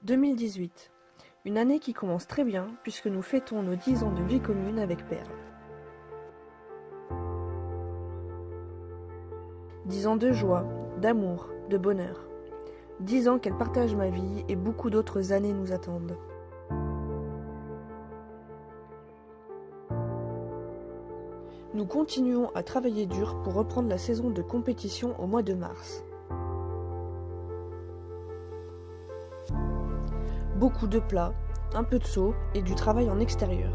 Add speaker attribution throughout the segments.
Speaker 1: 2018. Une année qui commence très bien puisque nous fêtons nos 10 ans de vie commune avec Perle. 10 ans de joie, d'amour, de bonheur. 10 ans qu'elle partage ma vie et beaucoup d'autres années nous attendent. Nous continuons à travailler dur pour reprendre la saison de compétition au mois de mars. Beaucoup de plats, un peu de saut et du travail en extérieur.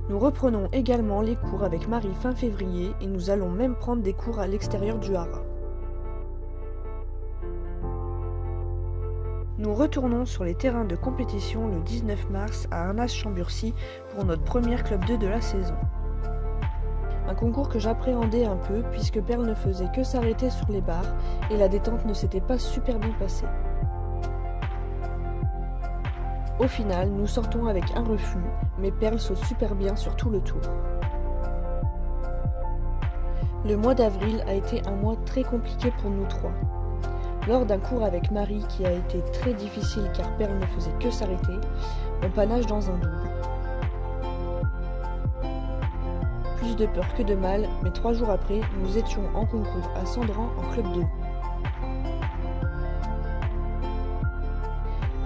Speaker 1: Nous reprenons également les cours avec Marie fin février et nous allons même prendre des cours à l'extérieur du Haras. Nous retournons sur les terrains de compétition le 19 mars à Arnas-Chamburcy pour notre première Club 2 de la saison. Un concours que j'appréhendais un peu puisque Perle ne faisait que s'arrêter sur les barres et la détente ne s'était pas super bien passée. Au final, nous sortons avec un refus, mais Perle saute super bien sur tout le tour. Le mois d'avril a été un mois très compliqué pour nous trois. Lors d'un cours avec Marie qui a été très difficile car Perle ne faisait que s'arrêter, on panage dans un double. Plus de peur que de mal, mais 3 jours après, nous étions en concours à Sandran en Club 2.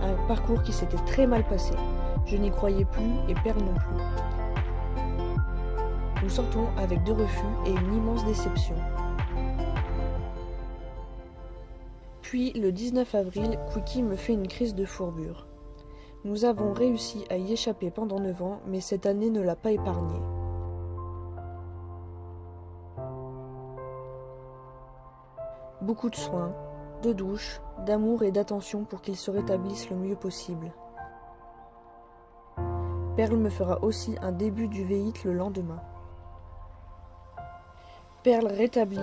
Speaker 1: Un parcours qui s'était très mal passé. Je n'y croyais plus et Perle non plus. Nous sortons avec 2 refus et une immense déception. Puis, le 19 avril, Quickie me fait une crise de fourbure. Nous avons réussi à y échapper pendant 9 ans, mais cette année ne l'a pas épargné. Beaucoup de soins, de douches, d'amour et d'attention pour qu'il se rétablisse le mieux possible. Perle me fera aussi un début du VIT le lendemain. Perle rétablie,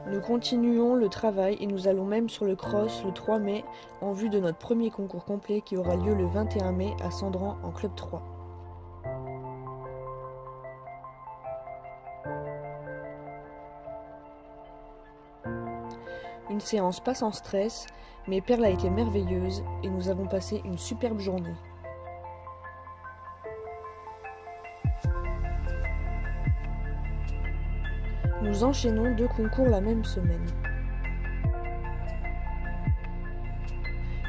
Speaker 1: nous continuons le travail et nous allons même sur le cross le 3 mai en vue de notre premier concours complet qui aura lieu le 21 mai à Sandran en Club 3. Une séance pas sans stress, mais Perle a été merveilleuse et nous avons passé une superbe journée. Nous enchaînons 2 concours la même semaine.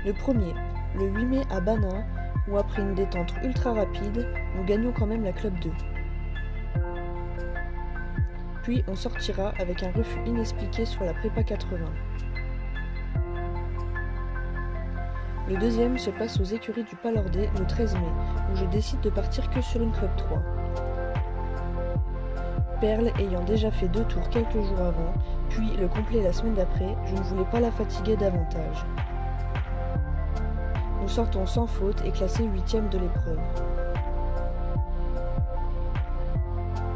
Speaker 1: Le premier, le 8 mai à Banin, où après une détente ultra rapide, nous gagnons quand même la Club 2. Puis on sortira avec un refus inexpliqué sur la prépa 80. Le deuxième se passe aux écuries du Palordais le 13 mai, où je décide de partir que sur une Club 3. Perle ayant déjà fait 2 tours quelques jours avant, puis le complet la semaine d'après, je ne voulais pas la fatiguer davantage. Nous sortons sans faute et classés 8e de l'épreuve.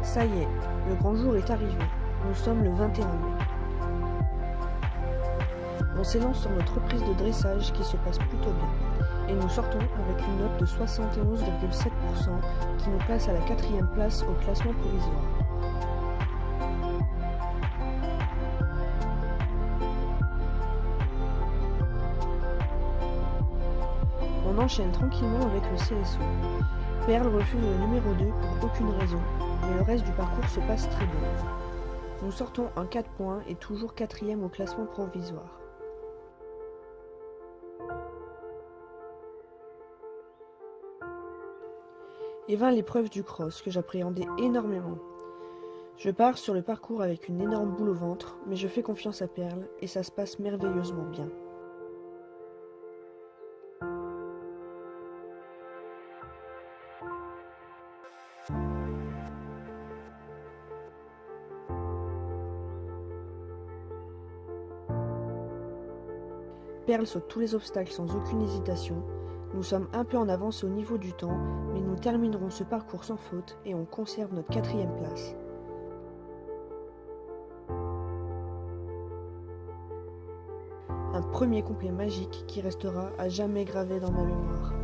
Speaker 1: Ça y est, le grand jour est arrivé. Nous sommes le 21 mai. On s'élance sur notre reprise de dressage qui se passe plutôt bien. Et nous sortons avec une note de 71,7% qui nous place à la 4e place au classement provisoire. On enchaîne tranquillement avec le CSO. Perle refuse le numéro 2 pour aucune raison, mais le reste du parcours se passe très bien. Nous sortons en 4 points et toujours 4e au classement provisoire. Et vint l'épreuve du cross que j'appréhendais énormément. Je pars sur le parcours avec une énorme boule au ventre, mais je fais confiance à Perle et ça se passe merveilleusement bien. Perle saute tous les obstacles sans aucune hésitation. Nous sommes un peu en avance au niveau du temps, mais nous terminerons ce parcours sans faute et on conserve notre 4e place. Un premier complet magique qui restera à jamais gravé dans ma mémoire.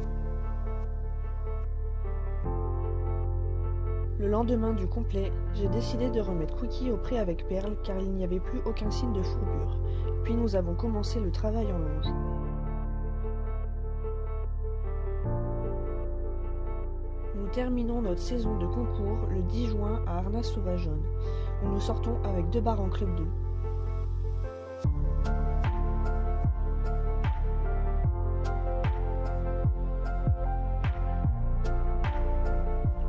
Speaker 1: Le lendemain du complet, j'ai décidé de remettre Quickie au pré avec Perle car il n'y avait plus aucun signe de fourbure. Puis nous avons commencé le travail en longe. Nous terminons notre saison de concours le 10 juin à Arnas-Sauvageonne, où nous sortons avec 2 barres en club 2.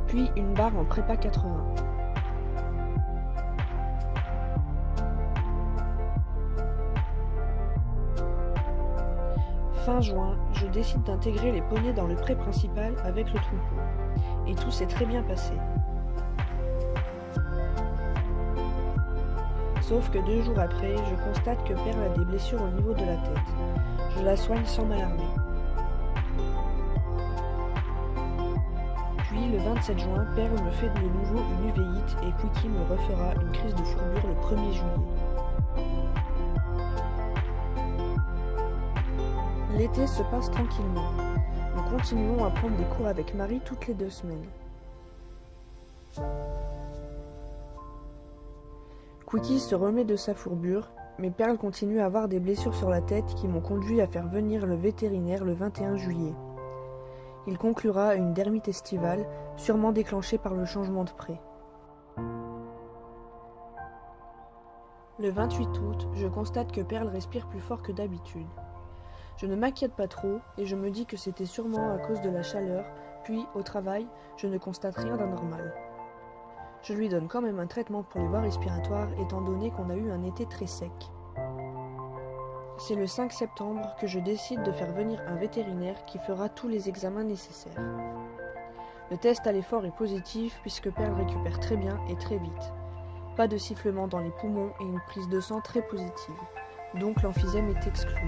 Speaker 1: Puis une barre en prépa 80. Fin juin, je décide d'intégrer les poneys dans le pré principal avec le troupeau. Et tout s'est très bien passé. Sauf que 2 jours après, je constate que Perle a des blessures au niveau de la tête. Je la soigne sans m'alarmer. Puis le 27 juin, Perle me fait de nouveau une uvéite et Quickie me refera une crise de fourbure le 1er juillet. L'été se passe tranquillement. Nous continuons à prendre des cours avec Marie toutes les 2 semaines. Quickie se remet de sa fourbure, mais Perle continue à avoir des blessures sur la tête qui m'ont conduit à faire venir le vétérinaire le 21 juillet. Il conclura à une dermite estivale, sûrement déclenchée par le changement de pré. Le 28 août, je constate que Perle respire plus fort que d'habitude. Je ne m'inquiète pas trop et je me dis que c'était sûrement à cause de la chaleur, puis au travail, je ne constate rien d'anormal. Je lui donne quand même un traitement pour les voies respiratoires étant donné qu'on a eu un été très sec. C'est le 5 septembre que je décide de faire venir un vétérinaire qui fera tous les examens nécessaires. Le test à l'effort est positif puisque Perle récupère très bien et très vite. Pas de sifflement dans les poumons et une prise de sang très positive, donc l'emphysème est exclu.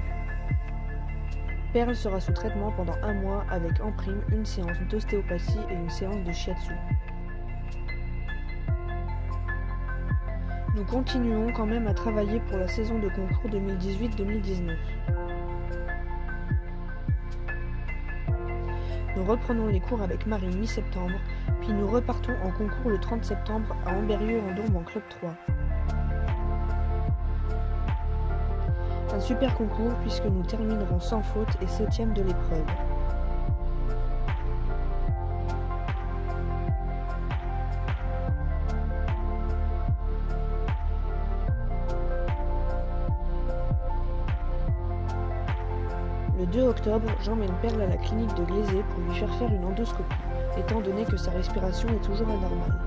Speaker 1: Perle sera sous traitement pendant 1 mois avec en prime une séance d'ostéopathie et une séance de shiatsu. Nous continuons quand même à travailler pour la saison de concours 2018-2019. Nous reprenons les cours avec Marie mi-septembre, puis nous repartons en concours le 30 septembre à Ambérieu-en-Dombes en club 3. Un super concours puisque nous terminerons sans faute et 7e de l'épreuve. Le 2 octobre, j'emmène Perle à la clinique de Glazé pour lui faire une endoscopie, étant donné que sa respiration est toujours anormale.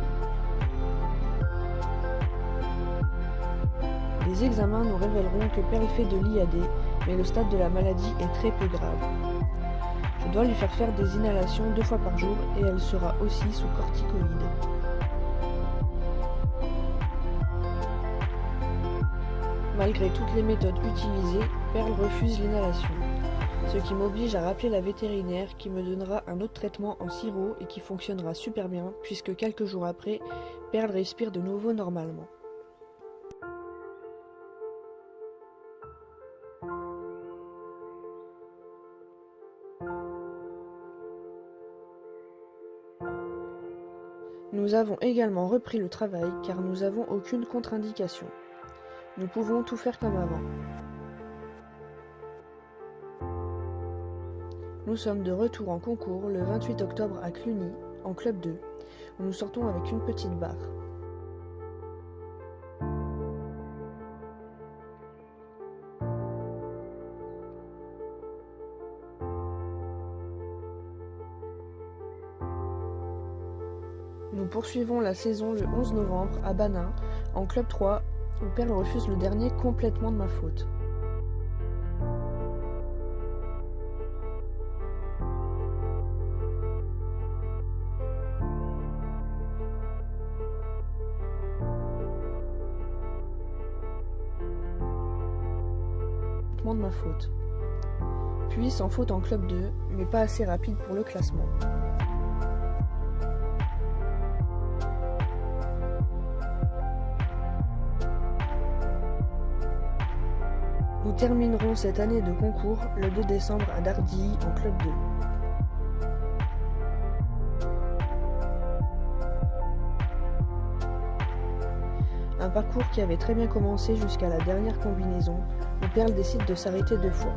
Speaker 1: Les examens nous révéleront que Perle fait de l'IAD, mais le stade de la maladie est très peu grave. Je dois lui faire des inhalations 2 fois par jour et elle sera aussi sous corticoïdes. Malgré toutes les méthodes utilisées, Perle refuse l'inhalation, ce qui m'oblige à rappeler la vétérinaire qui me donnera un autre traitement en sirop et qui fonctionnera super bien puisque quelques jours après, Perle respire de nouveau normalement. Nous avons également repris le travail car nous n'avons aucune contre-indication. Nous pouvons tout faire comme avant. Nous sommes de retour en concours le 28 octobre à Cluny, en club 2, où nous sortons avec une petite barre. Nous poursuivons la saison le 11 novembre à Banin, en club 3, où Perle refuse le dernier complètement de ma faute. De ma faute. Puis sans faute en club 2, mais pas assez rapide pour le classement. Nous terminerons cette année de concours le 2 décembre à Dardilly en club 2. parcours qui avait très bien commencé jusqu'à la dernière combinaison, où Perle décide de s'arrêter 2 fois.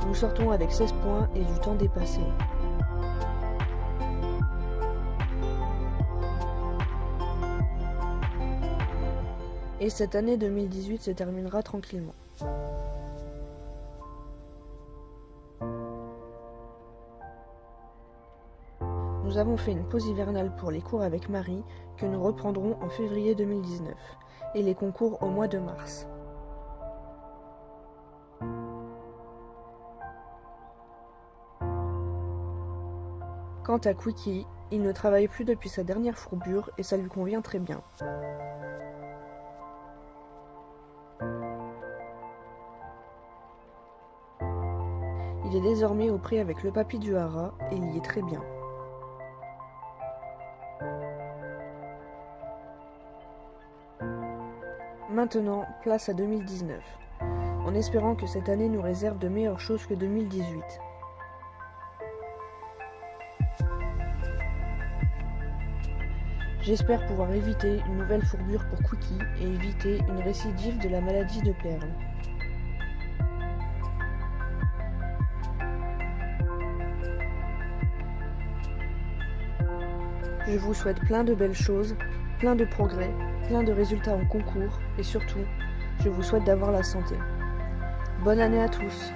Speaker 1: Nous sortons avec 16 points et du temps dépassé. Et cette année 2018 se terminera tranquillement. Nous avons fait une pause hivernale pour les cours avec Marie, que nous reprendrons en février 2019, et les concours au mois de mars. Quant à Quickie, il ne travaille plus depuis sa dernière fourbure et ça lui convient très bien. Il est désormais au pré avec le papy du Hara et il y est très bien. Maintenant, place à 2019, en espérant que cette année nous réserve de meilleures choses que 2018. J'espère pouvoir éviter une nouvelle fourbure pour Quickie et éviter une récidive de la maladie de Perle. Je vous souhaite plein de belles choses, plein de progrès, plein de résultats en concours et surtout, je vous souhaite d'avoir la santé. Bonne année à tous!